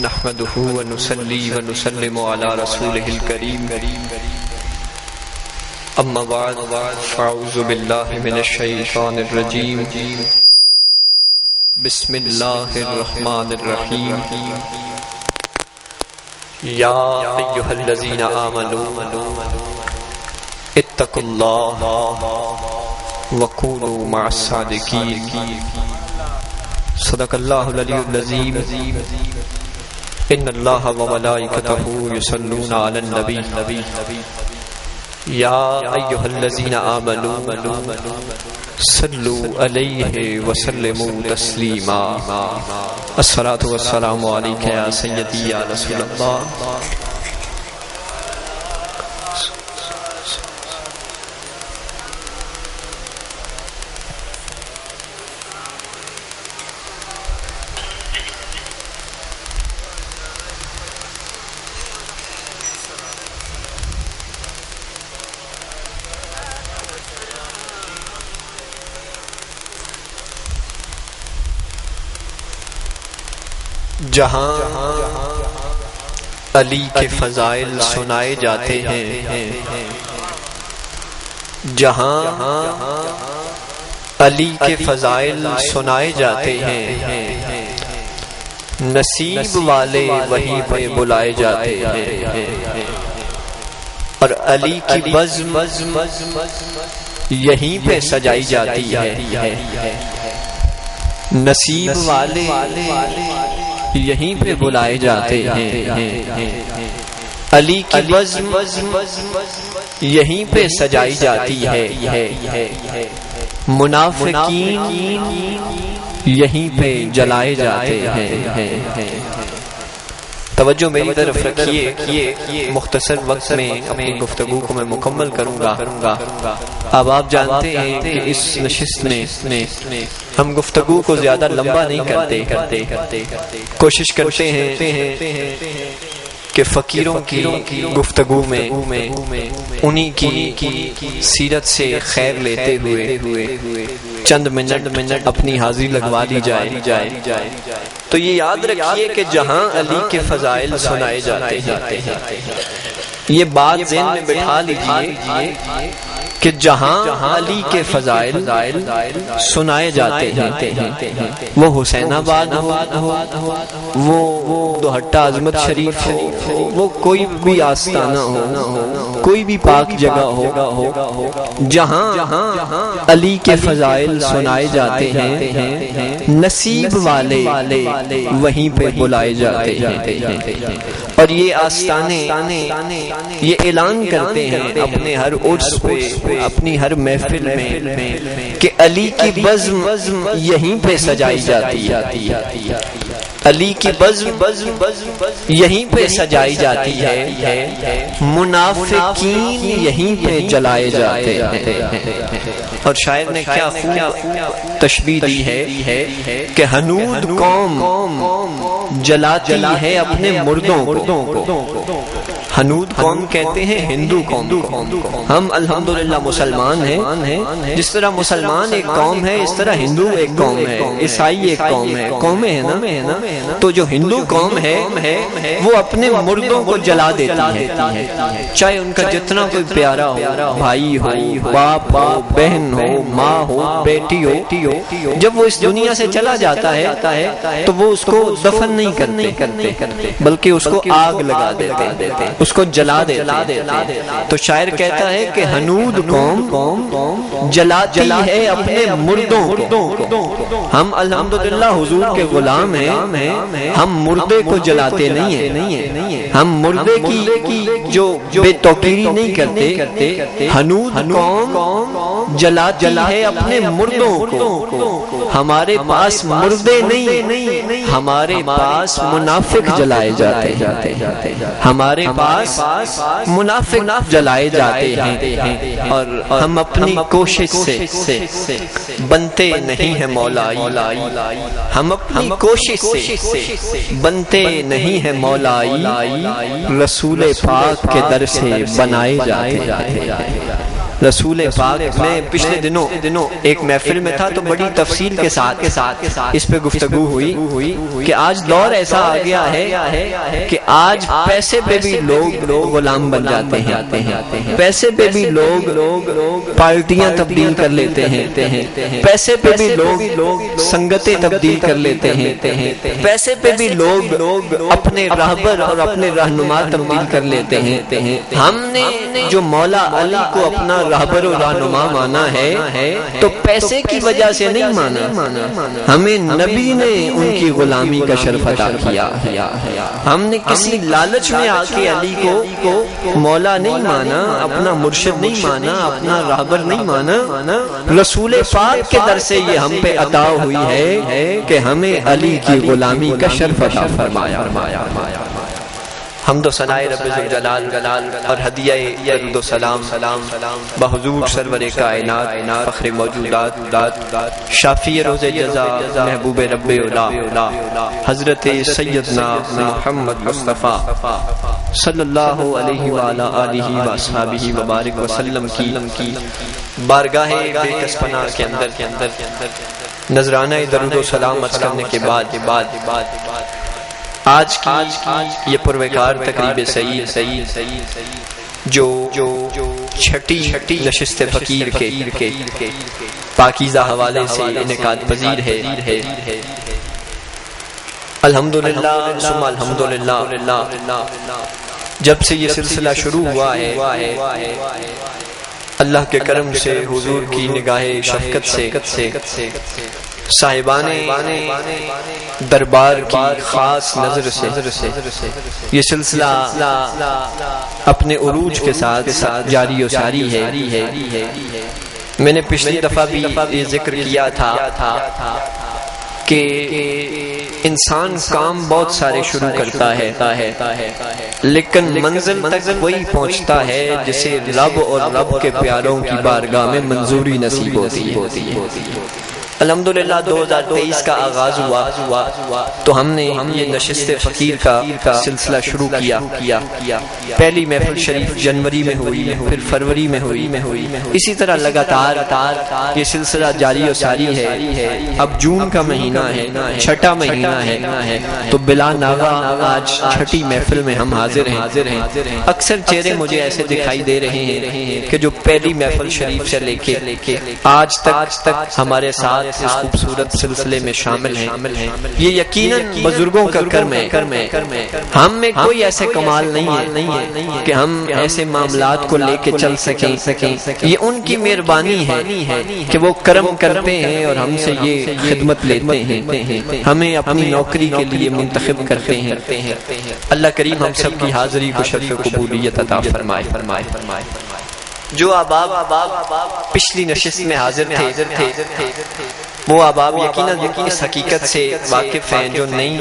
نحمده ونصلي ونسلم على رسوله الكريم اما بعد فاعوذ بالله من الشيطان الرجيم بسم الله الرحمن الرحيم يا ايها الذين آمنوا اتقوا الله وكونوا مع الصادقين صدق الله العلي العظيم ان اللہ وملائکتہ یصلون علی النبی یا ایھا الذین آمنوا صلوا علیہ وسلموا تسلیما الصلاۃ والسلام علیک یا سیدی یا رسول اللہ. جہاں علی کے فضائل سنائے جاتے ہیں، جہاں علی کے فضائل سنائے جاتے ہیں، نصیب والے وہیں پہ بلائے جاتے ہیں، اور علی کی بزم یہیں پہ سجائی جاتی ہے، نصیب والے یہیں پہ بلائے جاتے ہیں، علی کی بزم یہیں پہ سجائی جاتی ہے، منافقین یہیں پہ جلائے جاتے ہیں. توجہ میری طرف رکھیے، مختصر وقت میں اپنی گفتگو کو میں مکمل کروں گا. اب آپ جانتے ہیں کہ اس نشست میں ہم گفتگو کو زیادہ لمبا نہیں کرتے، کوشش کرتے ہیں کہ فقیروں کی گفتگو میں انہی کی سیرت سے خیر لیتے ہوئے چند منٹ اپنی حاضری لگوا دی جائے. تو یہ یاد رکھیے کہ جہاں علی کے فضائل سنائے جاتے ہیں، یہ بات ذہن میں بٹھا لیجئے کہ جہاں علی کے فضائل سنائے جاتے ہیں، وہ حسین آباد ہو، وہ دوہٹہ عظمت شریف ہو، وہ کوئی بھی آستانہ ہو، کوئی بھی پاک جگہ ہو، جہاں علی کے فضائل سنائے جاتے ہیں، نصیب والے وہیں پہ بلائے جاتے ہیں. اور یہ آستانے یہ اعلان کرتے ہیں اپنے ہر عرس پہ، اپنی ہر محفل میں کہ علی کی بزم یہیں پہ سجائی جاتی ہے، علی کی بزم یہیں پہ سجائی جاتی ہے، منافقین یہیں پہ جلائے جاتے ہیں. اور شاعر نے کیا خوب تشبیہ دی ہے کہ ہنود قوم جلاتی ہے اپنے مردوں کو. ہنود قوم کہتے ہیں ہندو قوم کو. ہم الحمدللہ مسلمان ہیں، جس طرح مسلمان ایک قوم ہے اس طرح ہندو ایک قوم ہے، عیسائی ایک قوم ہے، قومیں ہیں نا. تو جو ہندو قوم ہے وہ اپنے مردوں کو جلا دیتی ہے، چاہے ان کا جتنا کوئی پیارا ہو، بھائی ہو، باپ ہو، بہن ہو، ماں ہو، بیٹی ہو. جب وہ اس دنیا سے چلا جاتا ہے تو وہ اس کو دفن نہیں کرتے بلکہ اس کو آگ لگا دیتے، اس کو جلا دیتے. تو شاعر کہتا ہے کہ ہنود قوم جلاتی ہے اپنے مردوں کو. ہم الحمدللہ حضور کے غلام ہیں، ہم مردے کو جلاتے نہیں ہیں، ہم مردے کی جو بے توقیری نہیں کرتے. ہنود قوم جلاتی ہے اپنے مردوں کو. ہمارے پاس مردے نہیں، ہمارے پاس منافق جلائے جاتے ہیں، ہمارے پاس منافق جلائے جاتے ہیں. اور ہم اپنی کوشش سے بنتے نہیں ہیں مولائی، ہم اپنی کوشش سے بنتے نہیں ہیں مولائی، رسول پاک کے در سے بنائے جاتے ہیں. رسول پاک میں پچھلے دنوں ایک محفل میں تھا تو بڑی تفصیل کے ساتھ اس پہ گفتگو ہوئی کہ آج دور ایسا آ گیا ہے کہ آج پیسے پہ بھی لوگ غلام بن جاتے ہیں، پیسے پہ بھی لوگ پارٹیاں تبدیل کر لیتے ہیں، پیسے پہ بھی لوگ سنگتیں تبدیل کر لیتے ہیں، پیسے پہ بھی لوگ اپنے راہبر اور اپنے رہنما تبدیل کر لیتے ہیں۔ ہم نے جو مولا علی کو اپنا راہبر و رہنما مانا ہے تو پیسے کی وجہ سے نہیں مانا، ہمیں نبی نے ان کی غلامی کا شرف عطا کیا۔ ہم نے کسی لالچ میں آ کے علی کو مولا نہیں مانا، اپنا مرشد نہیں مانا، اپنا راہبر نہیں مانا، رسول پاک کے در سے یہ ہم پہ عطا ہوئی ہے کہ ہمیں علی کی غلامی کا شرف عطا فرمایا۔ حمد و ثناء رب ذوالجلال اور ہدیہ درود و سلام بحضور سرور کائنات فخر موجودات شافی روز جزا محبوب رب اولا حضرت سیدنا محمد مصطفیٰ صلی اللہ علیہ وآلہ آلہ وصحبہ وبارک وسلم کی بارگاہ بے کس پناہ کے اندر نذرانہ درود و سلام عرض کرنے کے بعد آج کی یہ پروکار تقریب سعید جو چھٹی نشست فقیر کے پاکیزہ حوالے سے انعقاد پذیر ہے۔ الحمدللہ ثم الحمدللہ، جب سے یہ سلسلہ شروع ہوا ہے اللہ کے کرم سے، حضور کی نگاہ شفقت سے، صاحبان دربار کی خاص نظر سے یہ سلسلہ اپنے عروج کے ساتھ جاری و ساری ہے۔ میں نے پچھلی دفعہ بھی یہ ذکر کیا تھا کہ انسان کام بہت سارے شروع کرتا ہے لیکن منزل تک وہی پہنچتا ہے جسے رب اور رب کے پیاروں کی بارگاہ میں منظوری نصیب ہوتی ہے۔ الحمدللہ 2023 کا آغاز ہوا تو ہم نے یہ نشست فقیر کا سلسلہ شروع کیا۔ پہلی محفل شریف جنوری میں ہوئی، پھر فروری میں ہوئی، اسی طرح لگاتار یہ سلسلہ جاری و ساری ہے۔ اب جون کا مہینہ ہے، چھٹا مہینہ ہے، تو بلا ناغہ آج چھٹی محفل میں ہم حاضر ہیں۔ اکثر چہرے مجھے ایسے دکھائی دے رہے ہیں کہ جو پہلی محفل شریف سے لے کے آج تک ہمارے ساتھ اس خوبصورت سلسلے میں شامل ہیں۔ یہ یقیناً بزرگوں کا کرم ہے، ہم میں کوئی ایسے کمال نہیں ہے کہ ہم ایسے معاملات کو لے کے چل سکیں، یہ ان کی مہربانی ہے کہ وہ کرم کرتے ہیں اور ہم سے یہ خدمت لیتے ہیں، ہمیں اپنی نوکری کے لیے منتخب کرتے ہیں۔ اللہ کریم ہم سب کی حاضری کو شرف قبولیت عطا فرمائے۔ جو احباب پچھلی نشست میں حاضر تھے وہ احباب یقیناً اس حقیقت سے واقف ہیں، جو نہیں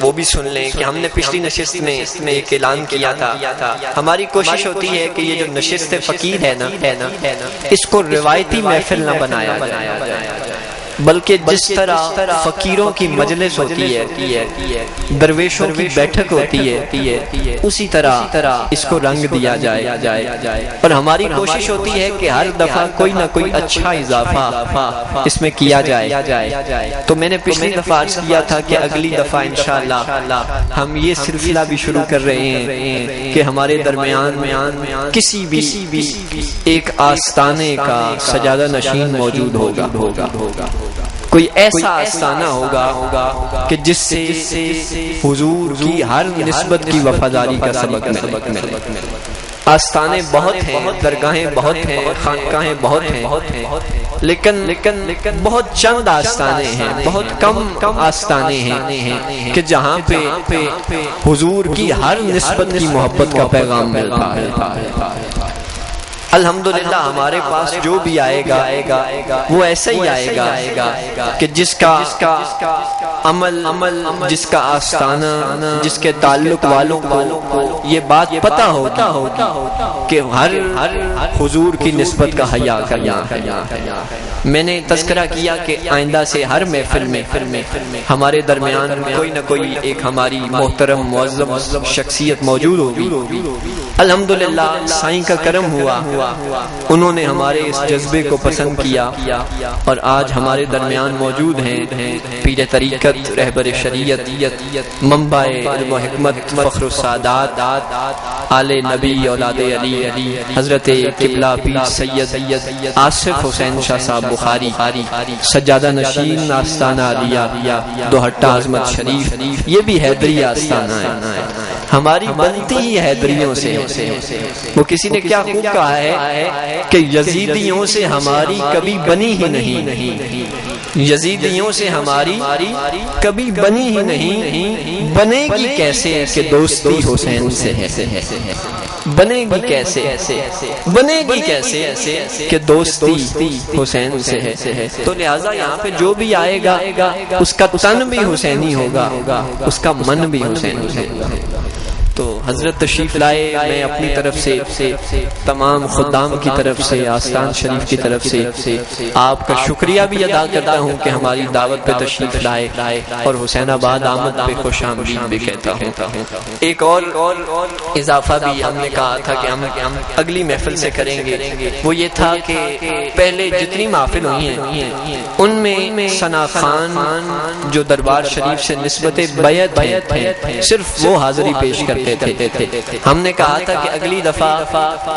وہ بھی سن لیں کہ ہم نے پچھلی نشست میں ایک اعلان کیا تھا۔ ہماری کوشش ہوتی ہے کہ یہ جو نشست فقیر ہے نا، اس کو روایتی محفل نہ بنایا جائے، بلکہ جس طرح فقیروں کی مجلس ہوتی ہے، درویشوں کی بیٹھک ہوتی ہے، اسی طرح اس کو رنگ دیا جائے۔ اور ہماری کوشش ہوتی ہے کہ ہر دفعہ کوئی نہ کوئی اچھا اضافہ اس میں کیا جائے۔ تو میں نے پچھلی دفعہ عرض کیا تھا کہ اگلی دفعہ انشاءاللہ ہم یہ سلسلہ بھی شروع کر رہے ہیں کہ ہمارے درمیان کسی بھی ایک آستانے کا سجادہ نشین موجود ہوگا، کوئی ایسا آستانہ ہوگا کہ جس سے حضور کی ہر نسبت کی وفاداری کا سبق ملے۔ آستانے بہت ہیں، درگاہیں بہت ہیں، خانقاہیں بہت ہیں، لیکن بہت چند آستانے ہیں، بہت کم آستانے ہیں کہ جہاں پہ حضور کی ہر نسبت کی محبت کا پیغام ملتا ہے۔ الحمدللہ ہمارے پاس جو بھی آئے گا وہ ایسا ہی آئے گا کہ جس کا عمل، جس کا آستانہ، جس کے تعلق والوں کو یہ بات پتہ ہوگی کہ ہر حضور کی نسبت کا حیا کرنا ہے۔ میں نے تذکرہ کیا کہ آئندہ سے ہر محفل میں ہمارے درمیان کوئی نہ کوئی ایک ہماری محترم معظم شخصیت موجود ہوگی. الحمدللہ سائیں کا کرم ہوا, انہوں نے ہمارے اس جذبے کو پسند کیا اور آج ہمارے درمیان موجود ہیں پیر طریقت, رہبر شریعت, منبع علم و حکمت, فخر السادات, آل نبی اولاد علی, حضرت قبلہ پیر سید آصف حسین شاہ صاحب بخاری, سجادہ نشین آستانہ علیہ, دوہٹہ عظمت شریف, یہ بھی حیدری آستانہ ہے. ہماری بنتی ہی حیدریوں سے. وہ کسی نے کیا خوب کہا ہے کہ یزیدیوں سے ہماری کبھی بنی ہی نہیں, یزیدیوں سے ہماری کبھی بنی ہی نہیں, بنے گی کیسے کہ دوستی حسین سے ہے, بنے گی کیسے کہ دوستی حسین سے ہے. تو لہٰذا یہاں پہ جو بھی آئے گا اس کا تن بھی حسینی ہوگا, اس کا من بھی حسینی ہوگا. تو حضرت تشریف لائے. میں اپنی طرف سے تمام خدام کی طرف سے, آستان شریف کی طرف سے آپ کا شکریہ بھی ادا کرتا ہوں کہ ہماری دعوت پہ تشریف لائے اور حسین آباد آمد پہ خوش آمدید بھی کہتا ہوں. ایک اور اضافہ بھی ہم نے کہا تھا کہ ہم اگلی محفل سے کریں گے. وہ یہ تھا کہ پہلے جتنی محفل ہوئی ہیں ان میں ثنا خان جو دربار شریف سے نسبت بیعت ہے صرف وہ حاضری پیش کرتے تھے. ہم نے کہا تھا کہ اگلی دفعہ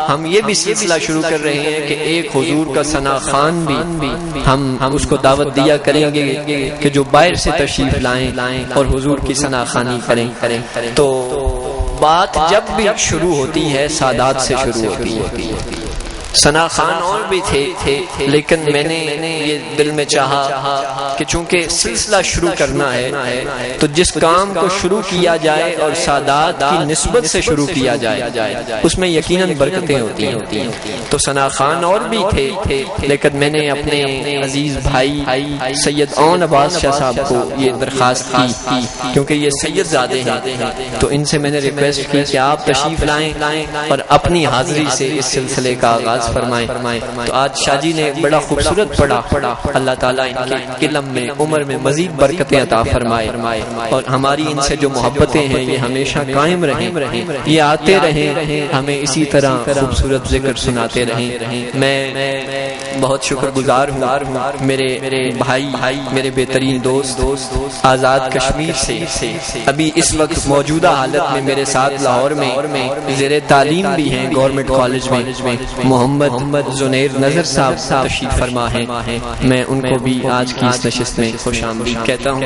ہم یہ بھی سلسلہ شروع کر رہے ہیں کہ ایک حضور کا ثنا خان بھی ہم اس کو دعوت دیا کریں گے کہ جو باہر سے تشریف لائیں اور حضور کی ثنا خوانی کریں. تو بات جب بھی شروع ہوتی ہے سادات سے شروع ہوتی ہے. ثنا خان اور بھی تھے لیکن میں نے یہ دل میں چاہا کہ چونکہ سلسلہ شروع کرنا ہے تو جس کام کو شروع کیا جائے اور سادات کی نسبت سے شروع کیا جائے اس میں یقیناً برکتیں ہوتی ہیں. تو ثنا خان اور بھی تھے لیکن میں نے اپنے عزیز بھائی سید اون عباس شاہ صاحب کو یہ درخواست کی کیونکہ یہ سید زادے ہیں تو ان سے میں نے ریکویسٹ کی کہ آپ تشریف لائیں اور اپنی حاضری سے اس سلسلے کا آغاز فرمائیں. تو آج شاہ جی نے بڑا خوبصورت پڑھا. اللہ تعالیٰ ان کے علم میں عمر میں مزید برکتیں عطا فرمائے اور ہماری ان سے جو محبتیں ہیں یہ ہمیشہ قائم رہیں, یہ آتے رہیں, ہمیں اسی طرح خوبصورت ذکر سناتے رہیں. میں بہت شکر گزار ہوں میرے بھائی, میرے بہترین دوست آزاد کشمیر سے ابھی اس وقت موجودہ حالت میں میرے ساتھ لاہور میں زیر تعلیم بھی ہیں گورنمنٹ کالج میں, محمد زنیر نظر صاحب تشریف فرما ہیں. میں ان کو بھی آج کی اس نشست میں خوش آمدید کہتا ہوں.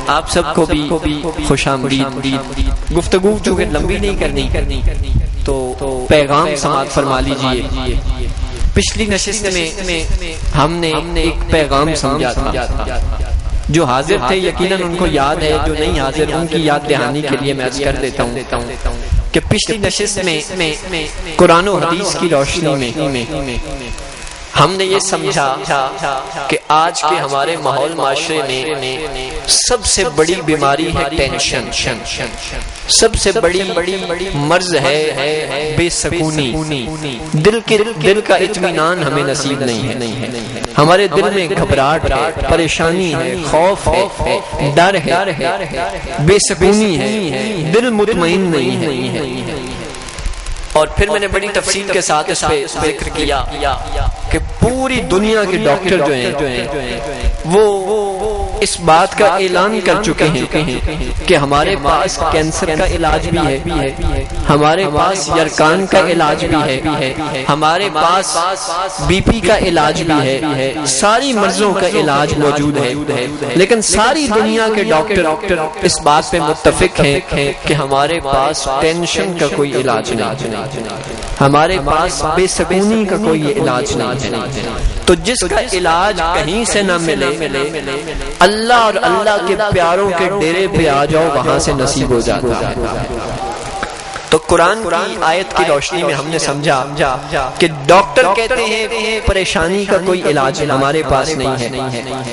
آپ سب کو بھی خوش آمدید. گفتگو چونکہ لمبی نہیں کرنی تو پیغام سماعت فرما لیجئے. پچھلی نشست میں ہم نے ایک پیغام سمجھا تھا. جو حاضر تھے یقیناً ان کو یاد ہے, جو نہیں حاضر ان کی یاد دہانی کے لیے میں عرض کر دیتا ہوں کہ پچھلی نشست میں قرآن و حدیث کی روشنی میں ہم نے یہ سمجھا کہ آج کے ہمارے ماحول معاشرے میں سب سے بڑی بیماری ہے ٹینشن, سب سے بڑی مرض ہے بے سکونی. دل کا اطمینان ہمیں نصیب نہیں ہے. ہمارے دل میں گھبراہٹ ہے, پریشانی ہے, خوف ہے, ڈر ہے, بے سکونی ہے, دل مطمئن نہیں ہے. اور پھر میں نے بڑی تفصیل کے ساتھ اس پہ ذکر کیا کہ پوری دنیا کے ڈاکٹر جو ہیں وہ اس بات کا اعلان کر چکے ہیں کہ ہمارے پاس کینسر کا علاج بھی ہے, ہمارے پاس یرکان کا علاج بھی ہے, ہمارے پاس بی پی کا علاج بھی ہے, ساری مرضوں کا علاج موجود ہے. لیکن ساری دنیا کے ڈاکٹر اس بات پہ متفق ہیں کہ ہمارے پاس ٹینشن کا کوئی علاج نہیں, ہمارے پاس بے سکونی کا کوئی علاج نہیں ہے. تو جس کا علاج کہیں سے نہ ملے اللہ اور اللہ کے پیاروں کے ڈیرے پہ آ جاؤ, وہاں سے نصیب ہو جاتا ہے. تو قرآن کی آیت کی روشنی میں ہم نے سمجھا کہ ڈاکٹر کہتے ہیں پریشانی کا کوئی علاج ہمارے پاس نہیں ہے،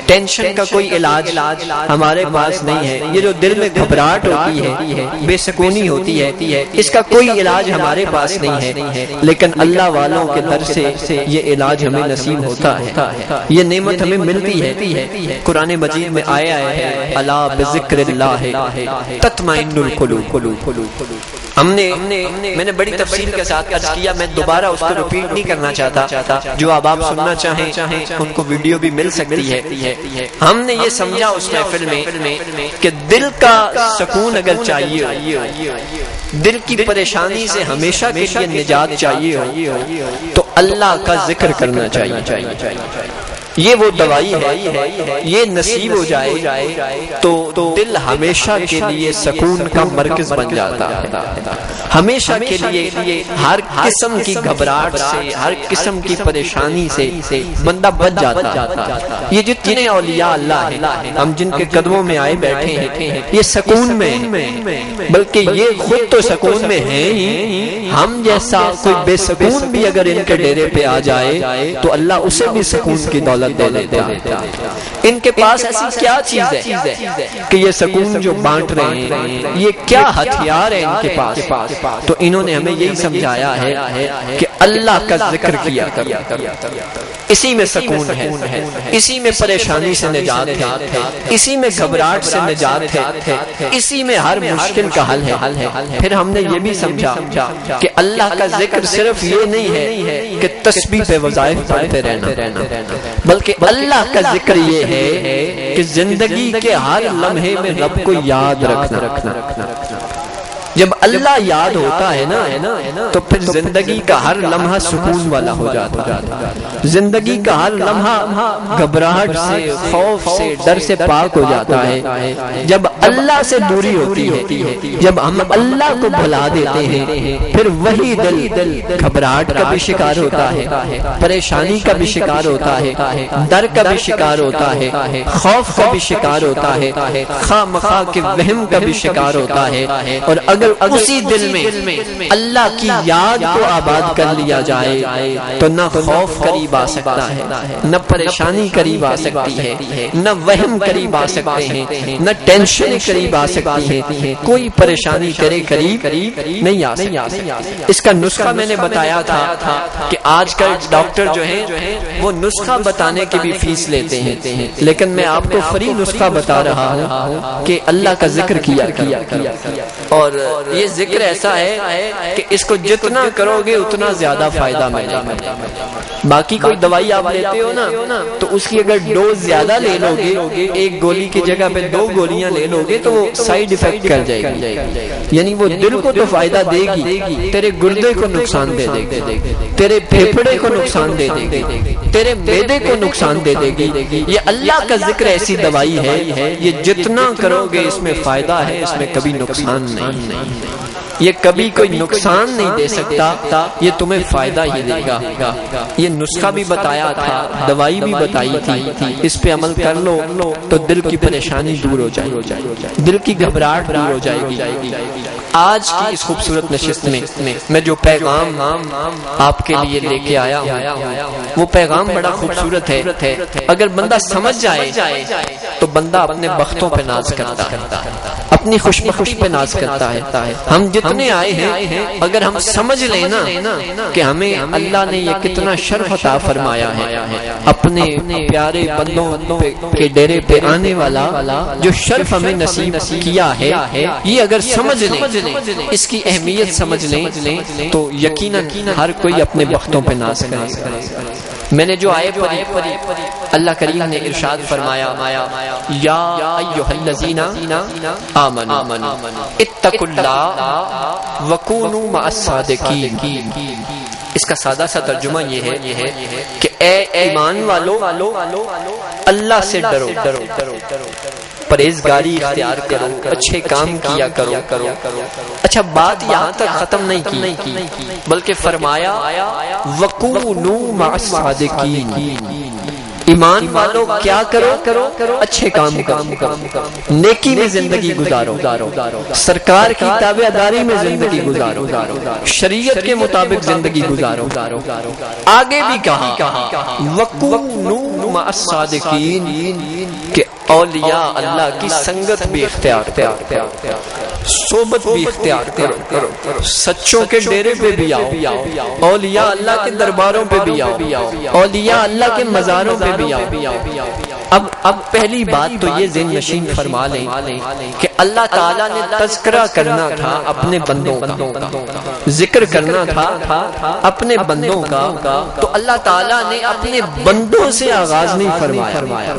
ٹینشن کا کوئی علاج ہمارے پاس نہیں ہے، یہ جو دل میں گھبراہٹ ہوتی ہے، بے سکونی ہوتی ہے، اس کا کوئی علاج ہمارے پاس نہیں ہے، لیکن اللہ والوں کے در سے یہ علاج ہمیں نصیب ہوتا ہے، یہ نعمت ہمیں ملتی ہے۔ قرآن مجید میں آیا ہے الا بذکر اللہ تطمئن القلوب۔ میں نے بڑی تفصیل کے ساتھ عرض کیا، میں دوبارہ اس کو ریپیٹ نہیں کرنا چاہتا، جو اب آپ سننا چاہیں ان کو ویڈیو بھی مل سکتی ہے۔ ہم نے یہ سمجھا اس محفل میں کہ دل کا سکون اگر چاہیے ہو، دل کی پریشانی سے ہمیشہ کے لیے نجات چاہیے ہو تو اللہ کا ذکر کرنا چاہیے، یہ وہ دوائی ہے، یہ نصیب ہو جائے تو دل ہمیشہ کے لیے سکون کا مرکز بن جاتا ہے، ہمیشہ کے لیے ہر قسم کی گھبراہٹ سے، ہر قسم کی پریشانی سے بندہ بچ جاتا ہے۔ یہ جتنے اولیاء اللہ ہیں، ہم جن کے قدموں میں آئے بیٹھے ہیں، یہ سکون میں بلکہ یہ خود تو سکون میں ہیں ہی، ہم جیسا کوئی بے سکون بھی اگر ان کے ڈیرے پہ آ جائے تو اللہ اسے بھی سکون کی دولت دے دیتا ہے۔ ان کے پاس ایسی کیا چیز ہے کہ یہ سکون جو بانٹ رہے ہیں، یہ کیا ہتھیار ہے ان کے پاس؟ تو انہوں نے ہمیں یہی سمجھایا ہے کہ اللہ کا ذکر کیا کرو، اسی میں سکون ہے، اسی میں پریشانی سے نجات ہے، اسی میں گھبراہٹ سے نجات ہے، اسی میں ہر مشکل کا حل ہے۔ پھر ہم نے یہ بھی سمجھا کہ اللہ کا ذکر صرف یہ نہیں ہے کہ تسبیح پہ وظائف پڑھتے رہنا، بلکہ اللہ کا ذکر یہ ہے کہ زندگی کے ہر لمحے میں رب کو یاد رکھنا۔ جب اللہ یاد ہوتا ہے نا تو پھر زندگی کا ہر لمحہ سکون والا ہو جاتا ہے، زندگی کا ہر لمحہ گھبراہٹ سے، خوف سے، ڈر سے پاک ہو جاتا ہے۔ جب اللہ سے دوری ہوتی ہے، جب ہم اللہ کو بھلا دیتے ہیں، پھر وہی دل گھبراہٹ کا بھی شکار ہوتا ہے، پریشانی کا بھی شکار ہوتا ہے، ڈر کا بھی شکار ہوتا ہے، خوف کا بھی شکار ہوتا ہے، خواہ مخواہ کے وہم کا بھی شکار ہوتا ہے۔ اور اگر اسی دل میں اللہ کی یاد کو آباد کر لیا جائے تو نہ خوف قریب آ سکتا ہے، نہ پریشانی قریب آ سکتی ہے، نہ وہم قریب آ سکتے ہیں، نہ ٹینشن قریب آ سکتی ہے، کوئی پریشانی تیرے قریب نہیں آ سکتی۔ اس کا نسخہ میں نے بتایا تھا کہ آج کل ڈاکٹر جو ہیں وہ نسخہ بتانے کی بھی فیس لیتے ہیں، لیکن میں آپ کو فری نسخہ بتا رہا ہوں کہ اللہ کا ذکر کیا۔ اور یہ ذکر ایسا ہے کہ اس کو جتنا کرو گے اتنا زیادہ فائدہ ملے گا۔ باقی کوئی دوائی آپ لیتے ہو نا تو اس کی اگر ڈوز زیادہ لے لو گے، ایک گولی کی جگہ پہ 2 گولیاں لے لو گے تو وہ سائیڈ ایفیکٹ کر جائے گی، یعنی وہ دل کو تو فائدہ دے گی، تیرے گردے کو نقصان دے دے گی، تیرے پھیپھڑے کو نقصان دے دے گی، تیرے معدے کو نقصان دے دے گی۔ یہ اللہ کا ذکر ایسی دوائی ہے، یہ جتنا کرو گے اس میں فائدہ ہے، اس میں کبھی نقصان نہیں، یہ کبھی کوئی نقصان نہیں دے سکتا، یہ تمہیں فائدہ ہی دے گا۔ یہ نسخہ بھی بتایا تھا، دوائی بھی بتائی تھی، اس پہ عمل کر لو تو دل کی پریشانی دور ہو جائے گی، دل کی گھبراہٹ دور ہو جائے گی۔ آج کی اس خوبصورت نشست میں جو پیغام آپ کے لیے لے کے آیا ہوں وہ پیغام بڑا خوبصورت ہے۔ اگر بندہ سمجھ جائے تو بندہ اپنے بختوں پہ ناز کرتا ہے، اپنی خوش بختی پہ ناز کرتا ہے۔ ہم جتنے آئے ہیں اگر ہم سمجھ لینا کہ ہمیں اللہ نے یہ کتنا شرف عطا فرمایا ہے، اپنے پیارے بندوں کے ڈیرے پہ آنے والا جو شرف ہمیں نصیب کیا ہے، یہ اگر سمجھ لیں، اس کی اہمیت سمجھ لیں تو یقیناً ہر کوئی اپنے بختوں پہ ناز کرے۔ میں نے جو آیت پڑھی، اللہ کریم نے ارشاد فرمایا یا ایھا الذین آمنوا اتقوا اللہ وکونوا مع الصادقین۔ اس کا سادہ سا ترجمہ یہ ہے کہ اے ایمان والو اللہ سے ڈرو، پرہیزگاری اختیار کرو، اچھے کام کیا کرو۔ اچھا بات یہاں تک ختم نہیں کی بلکہ فرمایا وَقُونُوا مَعَ الصَّادِقِينَ، ایمان والو کیا کرو؟ اچھے کام کرو، نیکی میں زندگی گزارو، سرکار کی تابعداری میں زندگی گزارو، شریعت کے مطابق زندگی گزارو۔ آگے بھی کہا وَكُونُوا مَعَ الصَّادِقِينَ کہ اولیاء اللہ کی سنگت بھی اختیار کرو، صحبت بھی اختیار کرو، سچوں کے ڈیرے پہ بھی آؤ، اولیاء اللہ کے درباروں پہ بھی آؤ، اولیاء اللہ کے مزاروں پہ بھی آؤ۔ اب پہلی بات تو یہ ذہن نشین فرما لیں کہ اللہ تعالیٰ نے تذکرہ کرنا تھا اپنے بندوں کا، ذکر کرنا تھا اپنے بندوں کا، تو اللہ تعالیٰ نے اپنے بندوں سے آغاز نہیں فرمایا،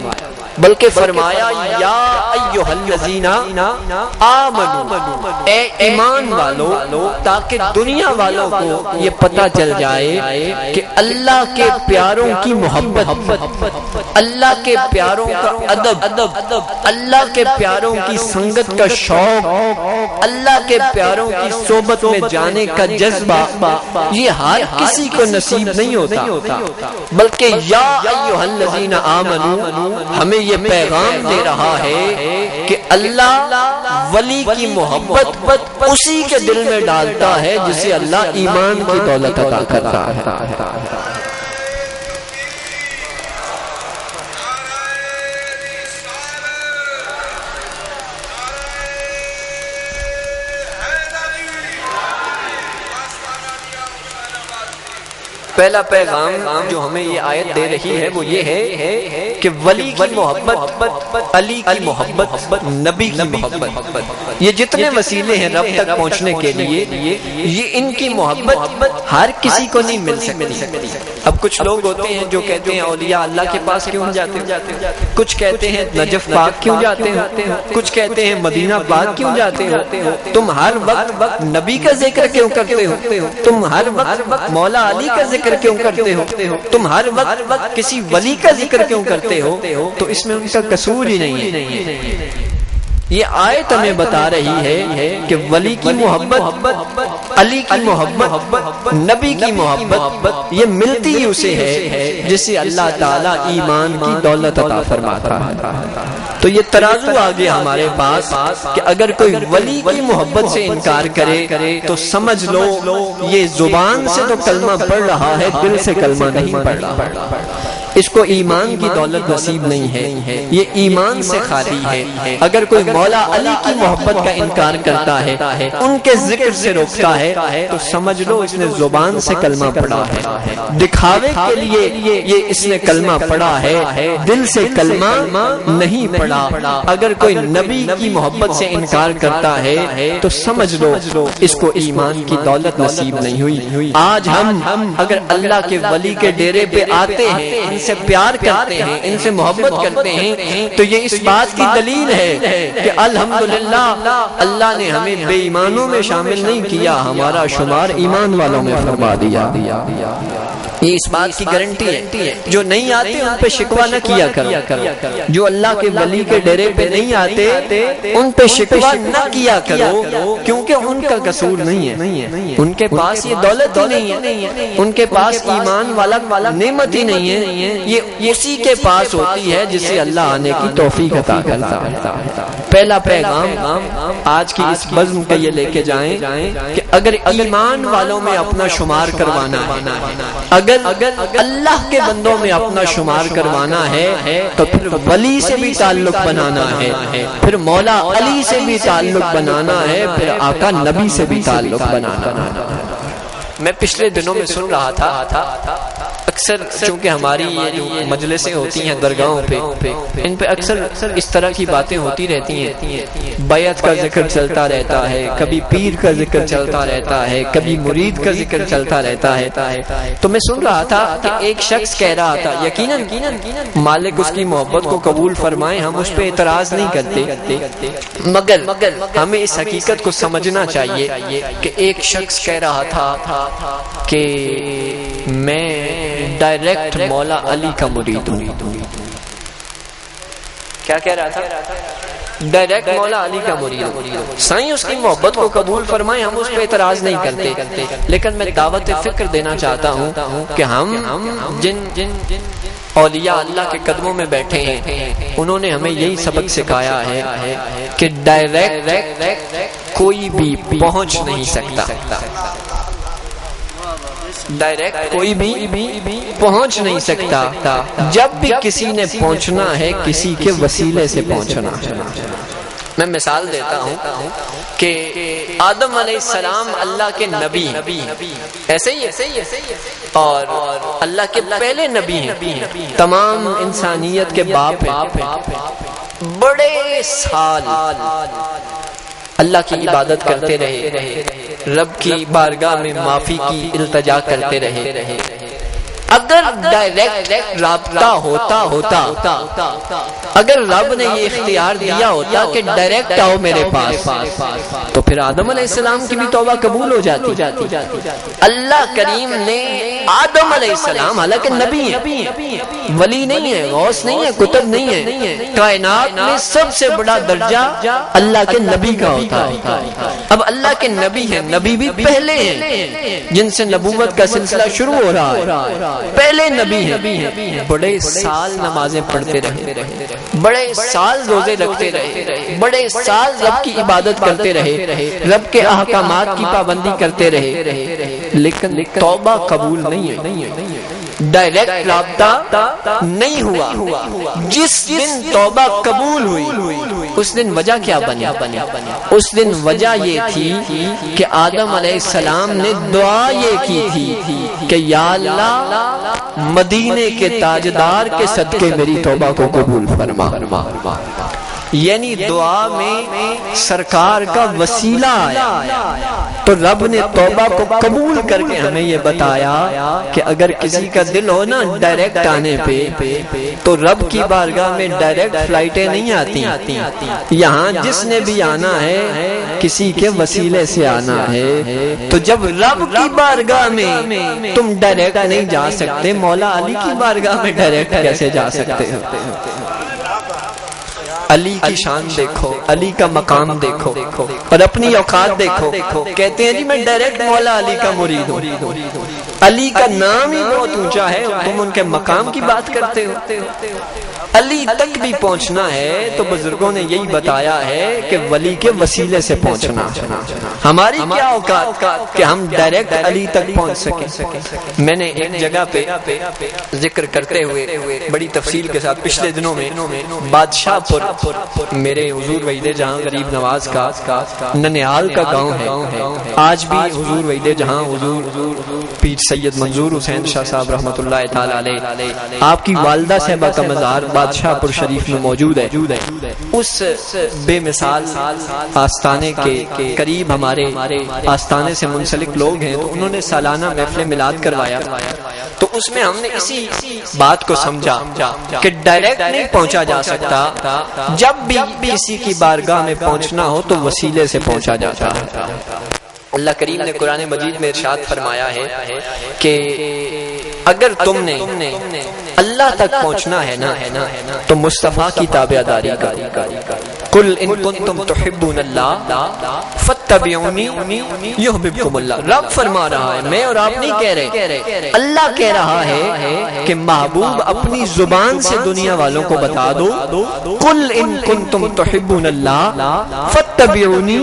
بلکہ فرمایا یا ایھا الذین آمنوا، اے ایمان والو، تاکہ دنیا والوں کو یہ پتہ چل جائے کہ اللہ کے پیاروں کی محبت، اللہ کے پیاروں کا ادب، اللہ کے پیاروں کی سنگت کا شوق، اللہ کے پیاروں کی صحبت میں جانے کا جذبہ، یہ ہر کسی کو نصیب نہیں ہوتا، بلکہ یا ایھا الذین آمنوا ہمیں یہ پیغام دے رہا ہے کہ اللہ ولی کی محبت اسی کے دل میں ڈالتا ہے جسے اللہ ایمان کی دولت عطا کرتا ہے۔ پہلا پیغام جو ہمیں یہ آیت دے رہی ہے وہ یہ ہے کہ ولی کی محبت، علی کی محبت، نبی کی محبت، یہ جتنے وسیلے ہیں رب تک پہنچنے کے لیے، یہ ان کی محبت ہر کسی کو نہیں مل سکتی۔ اب کچھ لوگ ہوتے ہیں جو کہتے ہیں اولیاء اللہ کے پاس کیوں جاتے ہیں، کچھ کہتے ہیں نجف پاک کیوں جاتے ہیں، کچھ کہتے ہیں مدینہ پاک کیوں جاتے ہو، تم ہر وقت نبی کا ذکر کیوں کرتے ہو، تم ہر وقت مولا علی کا ذکر کیوں کرتے ہو، تم ہر وقت کسی ولی کا ذکر کیوں کرتے ہو، تو اس میں ان کا قصور ہی نہیں ہے۔ یہ آیت ہمیں بتا رہی ہے کہ ولی کی محبت، علی کی محبت، نبی کی محبت یہ ملتی ہی اسے ہے جسے اللہ تعالیٰ ایمان کی دولت عطا فرماتا ہے۔ تو یہ ترازو آ گیا ہمارے پاس کہ اگر کوئی ولی کی محبت سے انکار کرے تو سمجھ لو یہ زبان سے تو کلمہ پڑھ رہا ہے، دل سے کلمہ نہیں پڑھ رہا، اس کو ایمان کی دولت نصیب نہیں ہے، یہ ایمان سے خالی ہے۔ اگر کوئی مولا علی کی محبت کا انکار کرتا ہے، ان کے ذکر سے روکتا ہے، تو سمجھ لو اس نے زبان سے کلمہ پڑھا ہے، دکھاوے کے لیے یہ اس نے کلمہ پڑھا ہے، دل سے کلمہ نہیں پڑھا۔ اگر کوئی نبی کی محبت سے انکار کرتا ہے تو سمجھ لو اس کو ایمان کی دولت نصیب نہیں ہوئی۔ آج ہم اگر اللہ کے ولی کے ڈیرے پہ آتے ہیں، ان سے پیار کرتے ہیں، ان سے محبت کرتے ہیں، تو یہ اس بات کی دلیل ہے کہ الحمدللہ اللہ نے ہمیں بے ایمانوں میں شامل نہیں کیا، ہمارا شمار ایمان والوں میں فرما دیا۔ یہ اس بات کی گارنٹی ہے۔ جو نہیں آتے ان پہ شکوہ نہ کیا کرو، جو اللہ کے ولی کے ڈیرے پہ نہیں آتے ان پہ شکوہ نہ کیا کرو، کیونکہ ان کا قصور نہیں ہے، ان کے پاس یہ دولت ہی نہیں ہے، ان کے پاس ایمان والا نعمت ہی نہیں ہے، یہ اسی کے پاس ہوتی ہے جسے اللہ آنے کی توفیق عطا کرتا ہے۔ پہلا پیغام آج کی اس بزم کا یہ لے کے جائیں کہ اگر ایمان والوں میں اپنا شمار کروانا ہے، اگر اللہ کے بندوں میں اپنا شمار کروانا ہے تو پھر ولی سے بھی تعلق بنانا ہے، پھر مولا علی سے بھی تعلق بنانا ہے، پھر آقا نبی سے بھی تعلق بنانا ہے۔ میں پچھلے دنوں میں سن رہا تھا، اکثر چونکہ ہماری یہ جو مجلسیں ہوتی ہیں درگاہوں پہ، ان پہ اکثر اس طرح کی باتیں ہوتی رہتی ہیں، بیعت کا ذکر چلتا رہتا ہے، کبھی پیر کا ذکر چلتا رہتا ہے، کبھی مرید کا ذکر چلتا رہتا ہے۔ تو میں سن رہا تھا کہ ایک شخص کہہ رہا تھا، یقیناً مالک اس کی محبت کو قبول فرمائے، ہم اس پہ اعتراض نہیں کرتے، مگر ہمیں اس حقیقت کو سمجھنا چاہیے کہ ایک شخص کہہ رہا تھا کہ میں ڈائریکٹ مولا علی کا مرید ہوں۔ کیا کہہ رہا تھا؟ ڈائریکٹ مولا علی کا مرید ہوں۔ سائیں اس کی محبت کو قبول فرمائے، ہم اس پہ اعتراض نہیں کرتے، لیکن میں دعوت فکر دینا چاہتا ہوں کہ ہم جن اولیاء اللہ کے قدموں میں بیٹھے ہیں، انہوں نے ہمیں یہی سبق سکھایا ہے کہ ڈائریکٹ کوئی بھی پہنچ نہیں سکتا، ڈائریکٹ کوئی بھی پہنچ نہیں سکتا، جب بھی کسی نے پہنچنا ہے کسی کے وسیلے سے پہنچنا ہے۔ میں مثال دیتا ہوں کہ آدم علیہ السلام اللہ کے نبی ایسے ہی اور اللہ کے پہلے نبی ہیں، تمام انسانیت کے باپ ہیں، بڑے سال اللہ کی عبادت کرتے رہے، رب کی بارگاہ میں معافی کی التجا کرتے رہے۔ اگر ڈائریکٹ رابطہ ہوتا اگر رب نے یہ اختیار دیا ہوتا کہ ڈائریکٹ آؤ میرے پاس، تو پھر آدم علیہ السلام کی بھی توبہ قبول ہو جاتی۔ اللہ کریم نے آدم علیہ السلام، حالانکہ نبی ہیں، ولی نہیں ہے، غوث نہیں ہے، کتب نہیں ہے، کائنات میں سب سے بڑا درجہ اللہ کے نبی کا ہوتا ہے۔ اب اللہ کے نبی ہیں، نبی بھی پہلے ہیں جن سے نبوت کا سلسلہ شروع ہو رہا ہے، پہلے نبی ہیں، بڑے سال نمازیں پڑھتے رہے، بڑے سال روزے رکھتے رہے، بڑے سال رب کی عبادت کرتے رہے، رب کے احکامات کی پابندی کرتے رہے، لیکن توبہ قبول نہیں ہے، ڈائریکٹ رابطہ نہیں ہوا۔ جس دن توبہ قبول ہوئی اس دن وجہ کیا بنی؟ اس دن وجہ یہ تھی کہ آدم علیہ السلام نے دعا یہ کی تھی کہ یا اللہ مدینے کے تاجدار کے صدقے میری توبہ کو قبول فرما۔ یعنی دعا میں سرکار کا وسیلہ آیا تو رب نے توبہ کو قبول کر کے ہمیں یہ بتایا کہ اگر کسی کا دل ہو نا ڈائریکٹ آنے پہ، تو رب کی بارگاہ میں ڈائریکٹ فلائٹیں نہیں آتی، یہاں جس نے بھی آنا ہے کسی کے وسیلے سے آنا ہے۔ تو جب رب کی بارگاہ میں تم ڈائریکٹ نہیں جا سکتے، مولا علی کی بارگاہ میں ڈائریکٹ کیسے جا سکتے ہو؟ علی کی شان دیکھو، علی کا مقام دیکھو اور اپنی اوقات دیکھو۔ کہتے ہیں جی میں ڈائریکٹ مولا علی کا مرید ہوں، علی کا نام ہی بہت اونچا ہے، تم ان کے مقام کی بات کرتے ہو۔ علی تک بھی پہنچنا ہے تو بزرگوں نے یہی بتایا ہے کہ ولی کے وسیلے سے پہنچنا۔ ہماری کیا اوقات کہ ہم ڈائریکٹ علی تک پہنچ سکیں؟ میں نے ایک جگہ پہ ذکر کرتے ہوئے بڑی تفصیل کے ساتھ پچھلے دنوں میں بادشاہ پور، میرے حضور وحید جہاں غریب نواز کا ننیال کا گاؤں ہے، آج بھی حضور وحید جہاں حضور پیر سید منظور حسین شاہ صاحب رحمۃ اللہ تعالی علیہ، آپ کی والدہ صاحبہ کا مزار بادشاہ پور شریف میں موجود ہے۔ اس بے مثال آستانے کے قریب ہمارے آستانے سے منسلک لوگ ہیں، تو انہوں نے سالانہ محفل میلاد کروایا، تو اس میں ہم نے اسی بات کو سمجھا کہ ڈائریکٹ نہیں پہنچا جا سکتا، جب بھی کسی کی بارگاہ میں پہنچنا ہو تو وسیلے سے پہنچا جاتا ہے۔ اللہ کریم نے قرآن مجید میں ارشاد فرمایا ہے کہ اگر تم نے اللہ تک پہنچنا ہے نا تو مصطفیٰ کی تابعداری کرو۔ قل ان کنتم تحبون اللہ فاتبعونی یحببکم اللہ۔ رب فرما رہا ہے، میں اور آپ نہیں کہہ رہے، اللہ کہہ رہا ہے کہ محبوب اپنی زبان سے دنیا والوں کو بتا دو، قل ان کنتم تحبون اللہ فاتبعونی